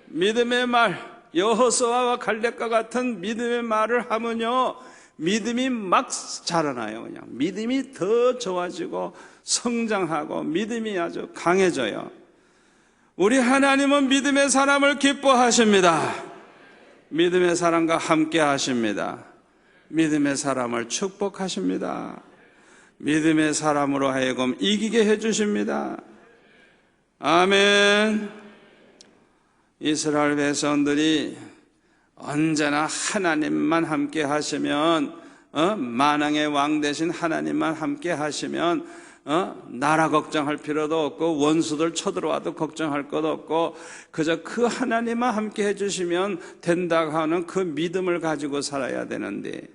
믿음의 말, 여호수아와 갈렙과 같은 믿음의 말을 하면요, 믿음이 막 자라나요. 그냥 믿음이 더 좋아지고 성장하고 믿음이 아주 강해져요. 우리 하나님은 믿음의 사람을 기뻐하십니다. 믿음의 사람과 함께 하십니다. 믿음의 사람을 축복하십니다. 믿음의 사람으로 하여금 이기게 해주십니다. 아멘. 이스라엘 백성들이 언제나 하나님만 함께 하시면, 만왕의 왕 되신 하나님만 함께 하시면 나라 걱정할 필요도 없고 원수들 쳐들어와도 걱정할 것도 없고 그저 그 하나님만 함께 해주시면 된다고 하는 그 믿음을 가지고 살아야 되는데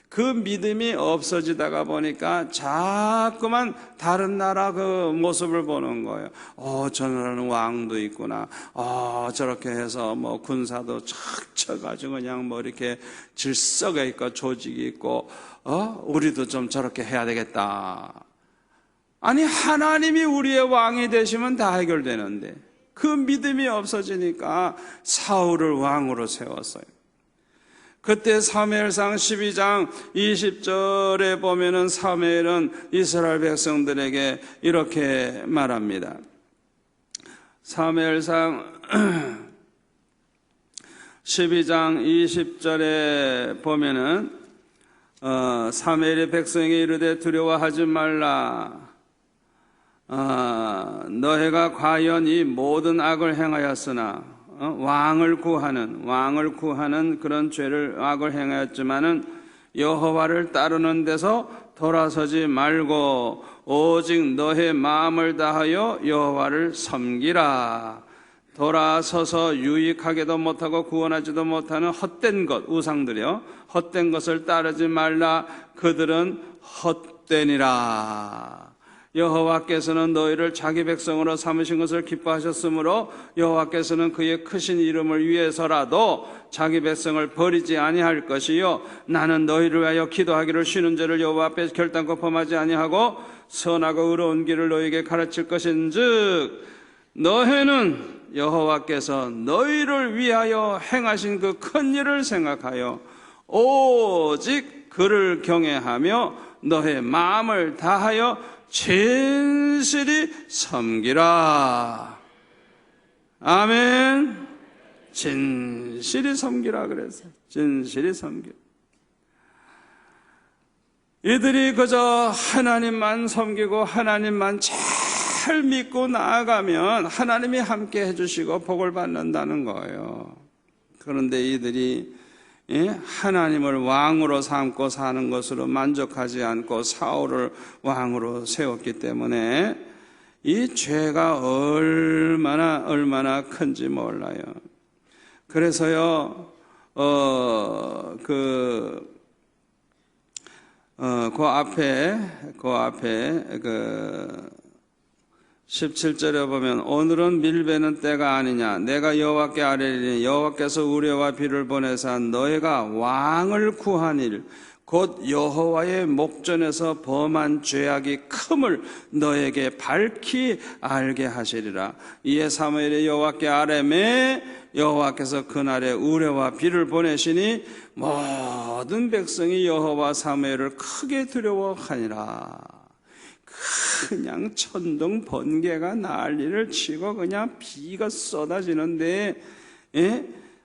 그 믿음이 없어지다가 보니까 자꾸만 다른 나라 그 모습을 보는 거예요. 저 나라는 왕도 있구나. 저렇게 해서 뭐 군사도 척 쳐가지고 그냥 뭐 이렇게 질서가 있고 조직이 있고 우리도 좀 저렇게 해야 되겠다. 아니 하나님이 우리의 왕이 되시면 다 해결되는데 그 믿음이 없어지니까 사울을 왕으로 세웠어요. 그때 사무엘상 12장 20절에 보면은 사무엘은 이스라엘 백성들에게 이렇게 말합니다. 사무엘상 12장 20절에 보면은 사무엘이 백성에게 이르되 두려워하지 말라. 너희가 과연 이 모든 악을 행하였으나 왕을 구하는 그런 죄를 악을 행하였지만은 여호와를 따르는 데서 돌아서지 말고 오직 너의 마음을 다하여 여호와를 섬기라. 돌아서서 유익하게도 못하고 구원하지도 못하는 헛된 것, 우상들이요, 헛된 것을 따르지 말라. 그들은 헛되니라. 여호와께서는 너희를 자기 백성으로 삼으신 것을 기뻐하셨으므로 여호와께서는 그의 크신 이름을 위해서라도 자기 백성을 버리지 아니할 것이요 나는 너희를 위하여 기도하기를 쉬는 죄를 여호와 앞에 결단코 범하지 아니하고 선하고 의로운 길을 너희에게 가르칠 것인즉 너희는 여호와께서 너희를 위하여 행하신 그 큰 일을 생각하여 오직 그를 경외하며 너의 마음을 다하여 진실이 섬기라. 아멘. 진실이 섬기라 그래서 진실이 섬기라. 이들이 그저 하나님만 섬기고 하나님만 잘 믿고 나아가면 하나님이 함께 해주시고 복을 받는다는 거예요. 그런데 이들이 하나님을 왕으로 삼고 사는 것으로 만족하지 않고 사울을 왕으로 세웠기 때문에 이 죄가 얼마나 큰지 몰라요. 그래서요, 그 앞에 17절에 보면 오늘은 밀베는 때가 아니냐 내가 여호와께 아뢰리니 여호와께서 우레와 비를 보내사 너희가 왕을 구한 일 곧 여호와의 목전에서 범한 죄악이 큼을 너에게 밝히 알게 하시리라. 이에 사무엘이 여호와께 아뢰매 여호와께서 그날에 우레와 비를 보내시니 모든 백성이 여호와 사무엘을 크게 두려워하니라. 그냥 천둥 번개가 난리를 치고 그냥 비가 쏟아지는데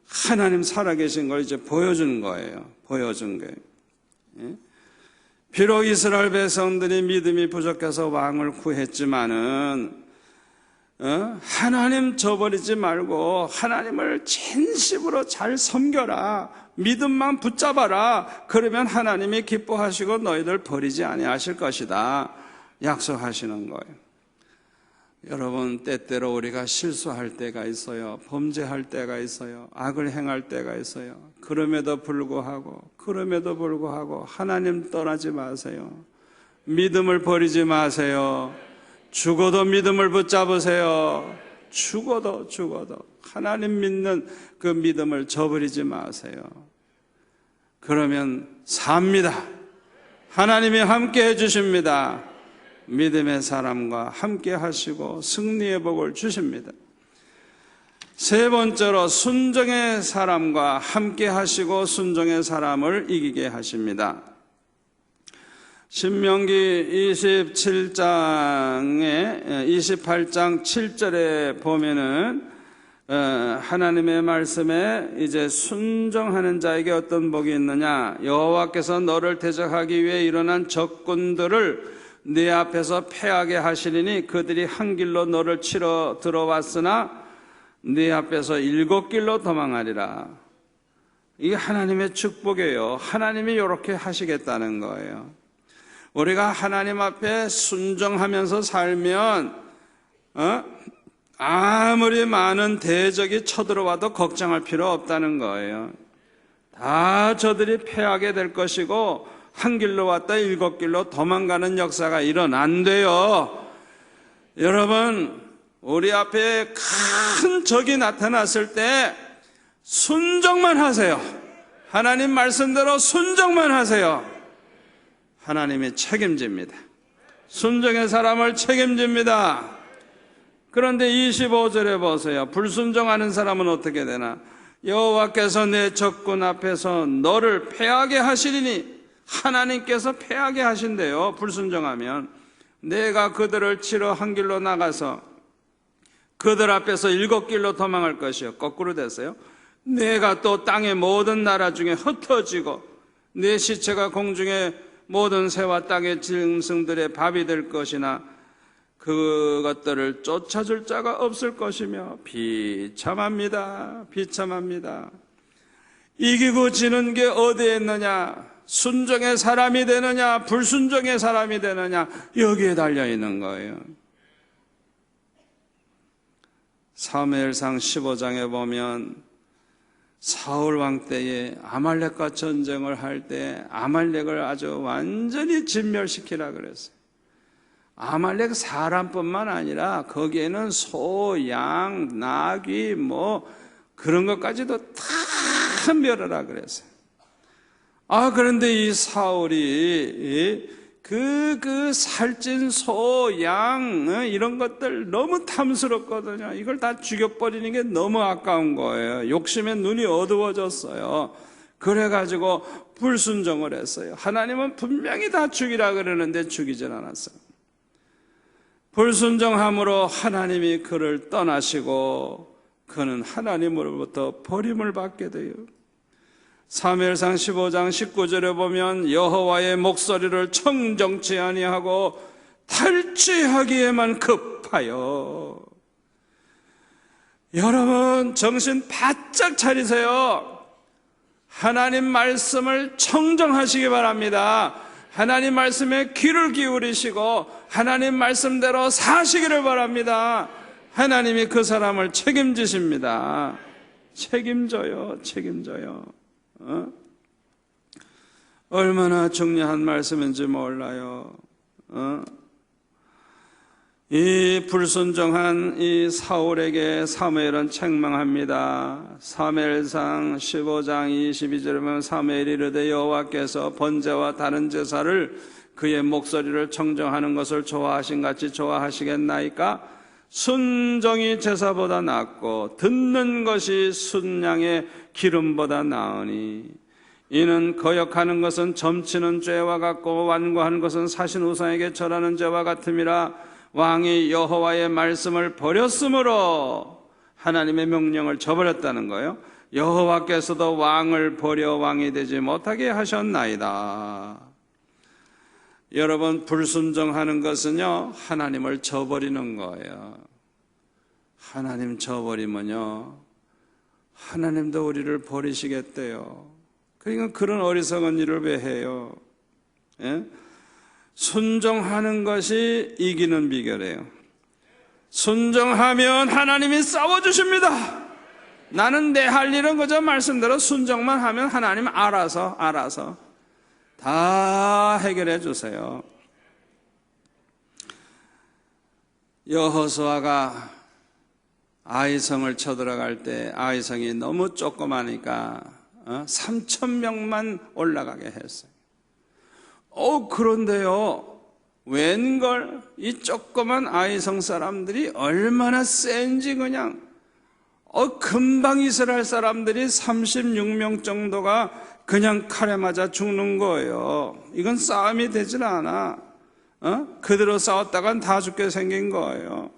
하나님 살아계신 걸 이제 보여준 거예요. 비록 이스라엘 백성들이 믿음이 부족해서 왕을 구했지만은 하나님 저버리지 말고 하나님을 진심으로 잘 섬겨라. 믿음만 붙잡아라. 그러면 하나님이 기뻐하시고 너희들 버리지 아니하실 것이다. 약속하시는 거예요. 여러분, 때때로 우리가 실수할 때가 있어요. 범죄할 때가 있어요. 악을 행할 때가 있어요. 그럼에도 불구하고 하나님 떠나지 마세요. 믿음을 버리지 마세요. 죽어도 믿음을 붙잡으세요. 죽어도 하나님 믿는 그 믿음을 저버리지 마세요. 그러면 삽니다. 하나님이 함께 해주십니다. 믿음의 사람과 함께 하시고 승리의 복을 주십니다. 세 번째로 순종의 사람과 함께 하시고 순종의 사람을 이기게 하십니다. 신명기 28장 7절에 보면은 하나님의 말씀에 이제 순종하는 자에게 어떤 복이 있느냐, 여호와께서 너를 대적하기 위해 일어난 적군들을 네 앞에서 패하게 하시리니 그들이 한 길로 너를 치러 들어왔으나 네 앞에서 7길로 도망하리라. 이게 하나님의 축복이에요. 하나님이 이렇게 하시겠다는 거예요. 우리가 하나님 앞에 순종하면서 살면 아무리 많은 대적이 쳐들어와도 걱정할 필요 없다는 거예요. 다 저들이 패하게 될 것이고 한 길로 왔다 7길로 도망가는 역사가 일어난대요. 여러분, 우리 앞에 큰 적이 나타났을 때 순종만 하세요. 하나님 말씀대로 순종만 하세요. 하나님이 책임집니다. 순종의 사람을 책임집니다. 그런데 25절에 보세요. 불순종하는 사람은 어떻게 되나? 여호와께서 내 적군 앞에서 너를 패하게 하시리니, 하나님께서 패하게 하신대요. 불순종하면 내가 그들을 치러 한 길로 나가서 그들 앞에서 7길로 도망할 것이요. 거꾸로 됐어요. 내가 또 땅의 모든 나라 중에 흩어지고 내 시체가 공중의 모든 새와 땅의 짐승들의 밥이 될 것이나 그것들을 쫓아줄 자가 없을 것이며 비참합니다. 비참합니다. 이기고 지는 게 어디에 있느냐? 순종의 사람이 되느냐 불순종의 사람이 되느냐, 여기에 달려있는 거예요. 사무엘상 15장에 보면 사울 왕 때에 아말렉과 전쟁을 할 때 아말렉을 아주 완전히 진멸시키라 그랬어요. 아말렉 사람뿐만 아니라 거기에는 소, 양, 나귀 그런 것까지도 다 멸하라 그랬어요. 그런데 이 사울이 그 살찐 소, 양 이런 것들 너무 탐스럽거든요. 이걸 다 죽여버리는 게 너무 아까운 거예요. 욕심에 눈이 어두워졌어요. 그래가지고 불순종을 했어요. 하나님은 분명히 다 죽이라 그러는데 죽이질 않았어요. 불순종함으로 하나님이 그를 떠나시고 그는 하나님으로부터 버림을 받게 돼요. 사무엘상 15장 19절에 보면 여호와의 목소리를 청정치 아니하고 탈취하기에만 급하여. 여러분 정신 바짝 차리세요. 하나님 말씀을 청정하시기 바랍니다. 하나님 말씀에 귀를 기울이시고 하나님 말씀대로 사시기를 바랍니다. 하나님이 그 사람을 책임지십니다. 책임져요. 얼마나 중요한 말씀인지 몰라요. 이 불순종한 이 사울에게 사무엘은 책망합니다. 사무엘상 15장 22절에 보면 사무엘이 이르되 여호와께서 번제와 다른 제사를 그의 목소리를 청정하는 것을 좋아하신 같이 좋아하시겠나이까? 순종이 제사보다 낫고 듣는 것이 순양의 기름보다 나으니 이는 거역하는 것은 점치는 죄와 같고 완고하는 것은 사신 우상에게 절하는 죄와 같음이라. 왕이 여호와의 말씀을 버렸으므로 하나님의 명령을 저버렸다는 거예요. 여호와께서도 왕을 버려 왕이 되지 못하게 하셨나이다. 여러분, 불순종하는 것은요 하나님을 저버리는 거예요. 하나님 저버리면요 하나님도 우리를 버리시겠대요. 그러니까 그런 어리석은 일을 왜 해요? 예? 순종하는 것이 이기는 비결이에요. 순종하면 하나님이 싸워주십니다. 나는 내 할 일은 그저 말씀대로 순종만 하면 하나님 알아서 다 해결해 주세요. 여호수아가 아이성을 쳐들어갈 때 아이성이 너무 조그마니까 3,000명만 올라가게 했어요. 그런데요 웬걸 이 조그만 아이성 사람들이 얼마나 센지 그냥 금방 이스라엘 사람들이 36명 정도가 그냥 칼에 맞아 죽는 거예요. 이건 싸움이 되질 않아. 그대로 싸웠다간 다 죽게 생긴 거예요.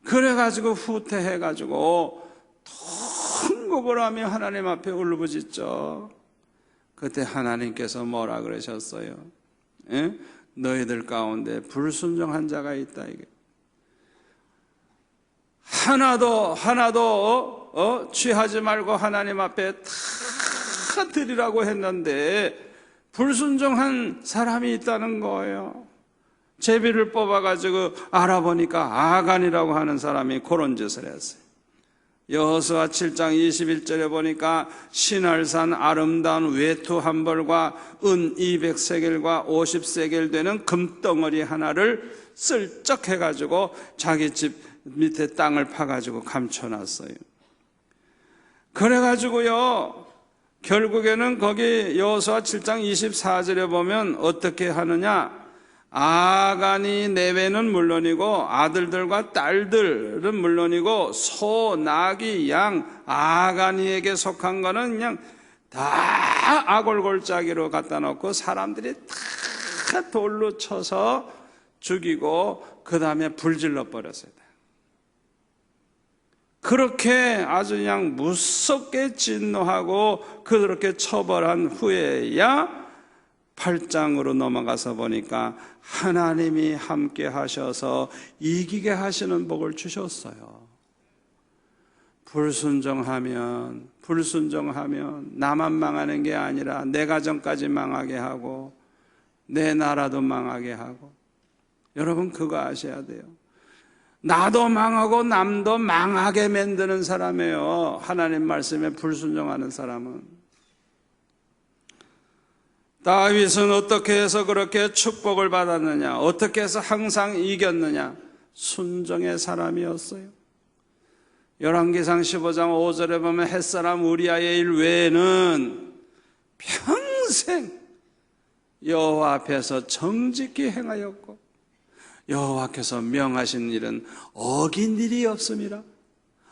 그래가지고 후퇴해가지고 통곡을 하며 하나님 앞에 울부짖죠. 그때 하나님께서 뭐라 그러셨어요? 너희들 가운데 불순종한 자가 있다. 이게 하나도 취하지 말고 하나님 앞에 다 드리라고 했는데 불순종한 사람이 있다는 거예요. 제비를 뽑아가지고 알아보니까 아간이라고 하는 사람이 그런 짓을 했어요. 여호수아 7장 21절에 보니까 신할산 아름다운 외투 한 벌과 은 200세겔과 50세겔 되는 금덩어리 하나를 슬쩍 해가지고 자기 집 밑에 땅을 파가지고 감춰놨어요. 그래가지고요, 결국에는 거기 여호수아 7장 24절에 보면 어떻게 하느냐, 아간이 내외는 물론이고 아들들과 딸들은 물론이고 소, 나귀, 양, 아간이에게 속한 거는 그냥 다 아골골짜기로 갖다 놓고 사람들이 다 돌로 쳐서 죽이고 그 다음에 불질러 버렸어요. 그렇게 아주 그냥 무섭게 진노하고 그렇게 처벌한 후에야 8장으로 넘어가서 보니까 하나님이 함께 하셔서 이기게 하시는 복을 주셨어요. 불순종하면 나만 망하는 게 아니라 내 가정까지 망하게 하고 내 나라도 망하게 하고, 여러분 그거 아셔야 돼요. 나도 망하고 남도 망하게 만드는 사람이에요, 하나님 말씀에 불순종하는 사람은. 다윗은 어떻게 해서 그렇게 축복을 받았느냐, 어떻게 해서 항상 이겼느냐? 순종의 사람이었어요. 열왕기상 15장 5절에 보면 햇사람 우리아의 일 외에는 평생 여호와 앞에서 정직히 행하였고 여호와께서 명하신 일은 어긴 일이 없습니다.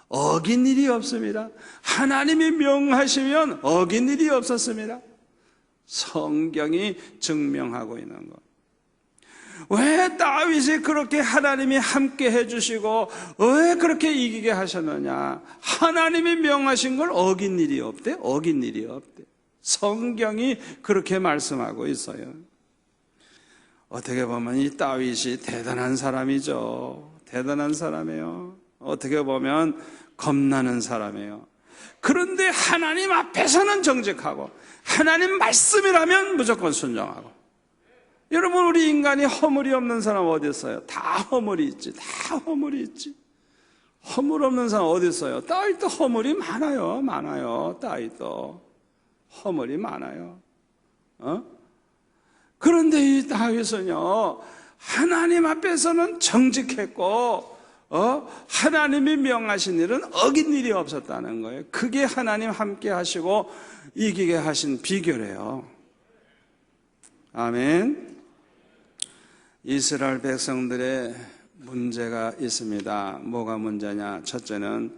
어긴 일이 없습니다. 하나님이 명하시면 어긴 일이 없었습니다. 성경이 증명하고 있는 것. 왜 다윗이 그렇게 하나님이 함께 해주시고 왜 그렇게 이기게 하셨느냐? 하나님이 명하신 걸 어긴 일이 없대. 어긴 일이 없대. 성경이 그렇게 말씀하고 있어요. 어떻게 보면 이 다윗이 대단한 사람이죠. 대단한 사람이에요. 어떻게 보면 겁나는 사람이에요. 그런데 하나님 앞에서는 정직하고 하나님 말씀이라면 무조건 순종하고. 여러분, 우리 인간이 허물이 없는 사람 어디 있어요? 다 허물이 있지. 다 허물이 있지. 허물 없는 사람 어디 있어요? 다윗도 허물이 많아요. 많아요. 다윗도 허물이 많아요. 그런데 이 다윗은요, 하나님 앞에서는 정직했고 하나님이 명하신 일은 어긴 일이 없었다는 거예요. 그게 하나님 함께 하시고 이기게 하신 비결이에요. 아멘. 이스라엘 백성들의 문제가 있습니다. 뭐가 문제냐? 첫째는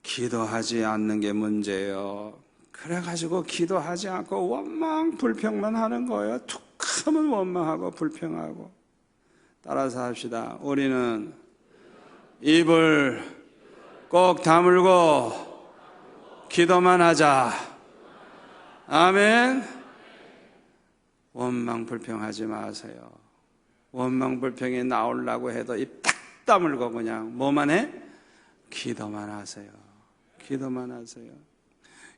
기도하지 않는 게 문제예요. 그래가지고 기도하지 않고 원망 불평만 하는 거예요. 툭 하면 원망하고 불평하고. 따라서 합시다. 우리는 입을 꼭 다물고 기도만 하자. 아멘. 원망 불평하지 마세요. 원망 불평이 나오려고 해도 입 딱 다물고 그냥 뭐만 해? 기도만 하세요. 기도만 하세요.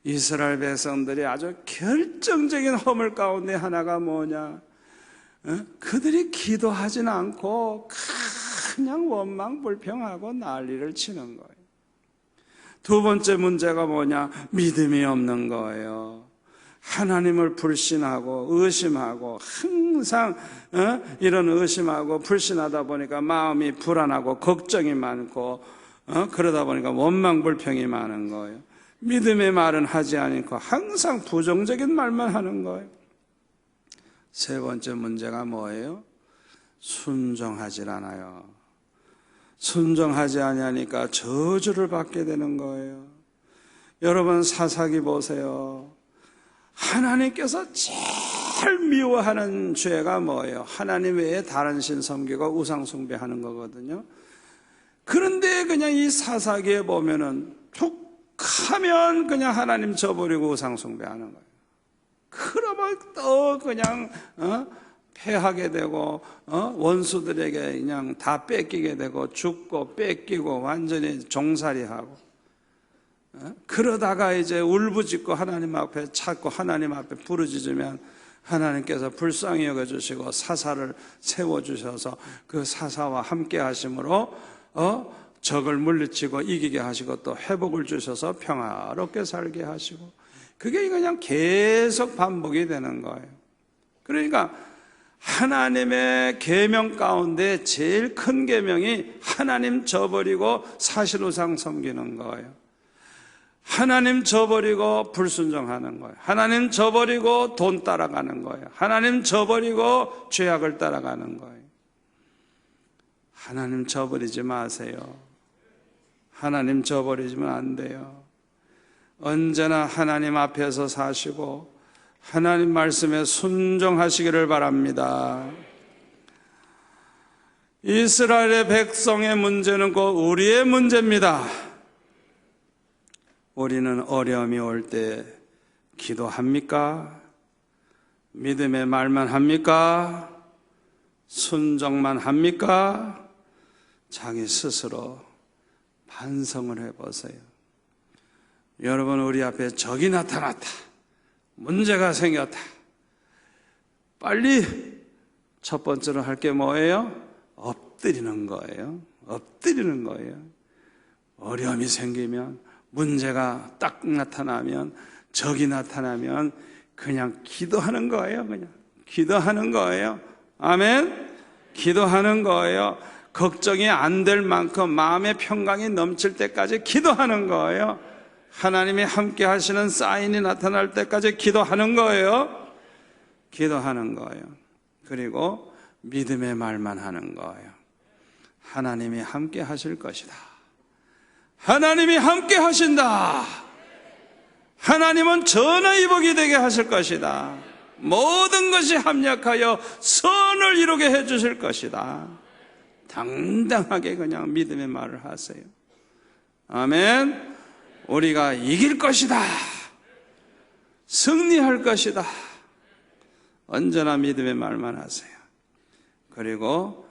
이스라엘 백성들이 아주 결정적인 허물 가운데 하나가 뭐냐? 그들이 기도하진 않고 그냥 원망 불평하고 난리를 치는 거예요. 두 번째 문제가 뭐냐? 믿음이 없는 거예요. 하나님을 불신하고 의심하고 항상 이런 의심하고 불신하다 보니까 마음이 불안하고 걱정이 많고 그러다 보니까 원망 불평이 많은 거예요. 믿음의 말은 하지 않고 항상 부정적인 말만 하는 거예요. 세 번째 문제가 뭐예요? 순종하질 않아요. 순종하지 아니하니까 저주를 받게 되는 거예요. 여러분, 사사기 보세요. 하나님께서 제일 미워하는 죄가 뭐예요? 하나님 외에 다른 신 섬기고 우상 숭배하는 거거든요. 그런데 그냥 이 사사기에 보면은 툭 하면 그냥 하나님 저버리고 우상 숭배하는 거예요. 그러면 또 그냥 패하게 되고 원수들에게 그냥 다 뺏기게 되고 죽고 뺏기고 완전히 종살이하고 그러다가 이제 울부짖고 하나님 앞에 찾고 하나님 앞에 부르짖으면 하나님께서 불쌍히 여겨주시고 사사를 세워주셔서 그 사사와 함께 하심으로 적을 물리치고 이기게 하시고 또 회복을 주셔서 평화롭게 살게 하시고, 그게 그냥 계속 반복이 되는 거예요. 그러니까 하나님의 계명 가운데 제일 큰 계명이 하나님 저버리고 사실우상 섬기는 거예요. 하나님 저버리고 불순종하는 거예요. 하나님 저버리고 돈 따라가는 거예요. 하나님 저버리고 죄악을 따라가는 거예요. 하나님 저버리지 마세요. 하나님 저버리시면 안 돼요. 언제나 하나님 앞에서 사시고 하나님 말씀에 순종하시기를 바랍니다. 이스라엘의 백성의 문제는 곧 우리의 문제입니다. 우리는 어려움이 올 때 기도합니까? 믿음의 말만 합니까? 순종만 합니까? 자기 스스로 반성을 해보세요. 여러분, 우리 앞에 적이 나타났다, 문제가 생겼다. 빨리 첫 번째로 할 게 뭐예요? 엎드리는 거예요. 엎드리는 거예요. 어려움이 생기면, 문제가 딱 나타나면, 적이 나타나면 그냥 기도하는 거예요. 그냥 기도하는 거예요. 아멘. 기도하는 거예요. 걱정이 안 될 만큼 마음의 평강이 넘칠 때까지 기도하는 거예요. 하나님이 함께 하시는 사인이 나타날 때까지 기도하는 거예요. 기도하는 거예요. 그리고 믿음의 말만 하는 거예요. 하나님이 함께 하실 것이다. 하나님이 함께 하신다. 하나님은 전의 복이 되게 하실 것이다. 모든 것이 합력하여 선을 이루게 해주실 것이다. 당당하게 그냥 믿음의 말을 하세요. 아멘. 우리가 이길 것이다. 승리할 것이다. 언제나 믿음의 말만 하세요. 그리고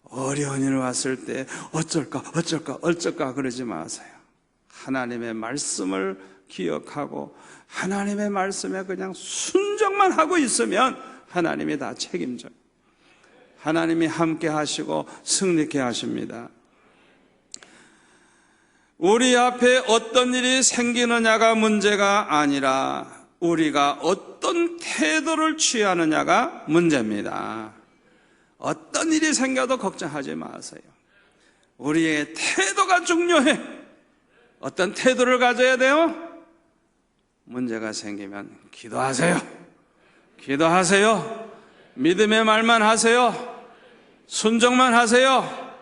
어려운 일 왔을 때 어쩔까 그러지 마세요. 하나님의 말씀을 기억하고 하나님의 말씀에 그냥 순종만 하고 있으면 하나님이 다 책임져요. 하나님이 함께 하시고 승리케 하십니다. 우리 앞에 어떤 일이 생기느냐가 문제가 아니라 우리가 어떤 태도를 취하느냐가 문제입니다. 어떤 일이 생겨도 걱정하지 마세요. 우리의 태도가 중요해. 어떤 태도를 가져야 돼요? 문제가 생기면 기도하세요. 기도하세요. 믿음의 말만 하세요. 순종만 하세요.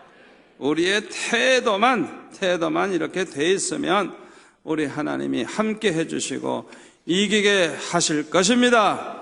우리의 태도만 이렇게 돼 있으면 우리 하나님이 함께 해주시고 이기게 하실 것입니다.